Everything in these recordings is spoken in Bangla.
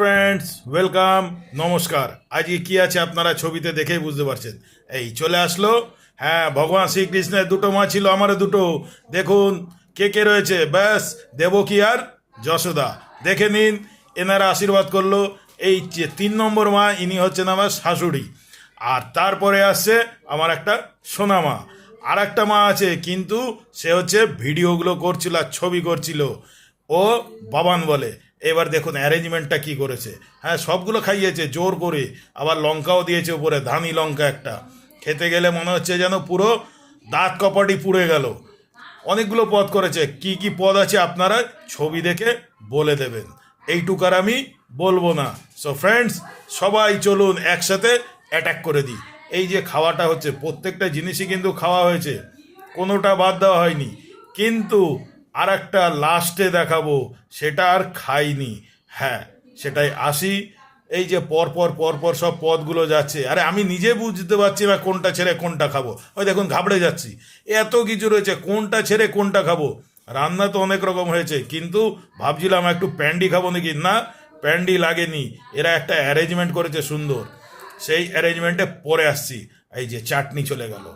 ফ্রেন্ডস, ওয়েলকাম, নমস্কার। আজকে কি আছে আপনারা ছবিতে দেখেই বুঝতে পারছেন। এই চলে আসলো, হ্যাঁ, ভগবান শ্রীকৃষ্ণের দুটো মা ছিল, আমারও দুটো। দেখুন কে কে রয়েছে, ব্যাস দেবকী আর যশোদা। দেখে নিন, এনারা আশীর্বাদ করলো। এই যে 3 নম্বর মা, ইনি হচ্ছেন আমার শাশুড়ি। আর তারপরে আসছে আমার একটা সোনা মা। আর একটা মা আছে, কিন্তু সে হচ্ছে ভিডিওগুলো করছিল আর ছবি করছিল, ও বাবান বলে। এবার দেখুন অ্যারেঞ্জমেন্টটা কি করেছে। হ্যাঁ, সবগুলো খাইয়েছে জোর করে, আবার লঙ্কাও দিয়েছে উপরে, ধানি লঙ্কা একটা। খেতে গেলে মনে হচ্ছে যেন পুরো দাঁত কপাটি পুড়ে গেল। অনেকগুলো পদ করেছে, কি কি পদ আছে আপনারা ছবি দেখে বলে দেবেন, এইটুকার আমি বলবো না। সো ফ্রেন্ডস, সবাই চলুন একসাথে অ্যাটাক করে দিই। এই যে খাওয়াটা হচ্ছে, প্রত্যেকটা জিনিসই কিন্তু খাওয়া হয়েছে, কোনোটা বাদ দেওয়া হয়নি। কিন্তু আর একটা লাস্টে দেখাবো, সেটা আর খাইনি। হ্যাঁ, সেটাই আসি। এই যে পরপর পরপর সব পদগুলো যাচ্ছে, আরে আমি নিজে বুঝতে পারছি না কোনটা ছেড়ে কোনটা খাবো। ওই দেখুন ঘাবড়ে যাচ্ছি, এত কিছু রয়েছে, কোনটা ছেড়ে কোনটা খাবো। রান্না তো অনেক রকম হয়েছে, কিন্তু ভাবছিলাম একটু প্যান্ডি খাবো নাকি, না প্যান্ডি লাগেনি। এরা একটা অ্যারেঞ্জমেন্ট করেছে সুন্দর, সেই অ্যারেঞ্জমেন্টে পরে আসছি। এই যে চাটনি চলে গেল,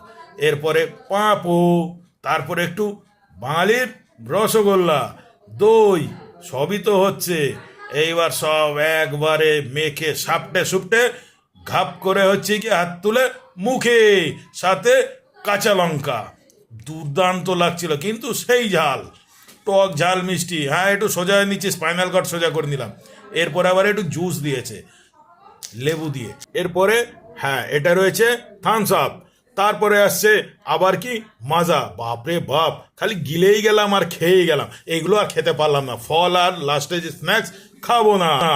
এরপরে পাঁপো, তারপরে একটু বাঙালির রসগোল্লা, দই, সবই তো হচ্ছে। এইবার সব একবারে মেখে সাপটে সুপটে ঘাপ করে হচ্ছে কি হাত তুলে মুখে, সাথে কাঁচা লঙ্কা। দুর্দান্ত লাগছিল, কিন্তু সেই ঝাল, টক ঝাল মিষ্টি। হ্যাঁ, একটু সোজা নিচ্ছি, স্পাইনাল কর্ড সোজা করে নিলাম। এরপরে আবার একটু জুস দিয়েছে লেবু দিয়ে। এরপরে হ্যাঁ, এটা রয়েছে থামস আপ। তারপরে আসছে আবার কি মাজা। বাপরে বাপ, খালি গিলেই গেলাম আর খেয়েই গেলাম। এগুলো আর খেতে পারলাম না, ফল আর লাস্টে যে স্ন্যাক্স খাবো না।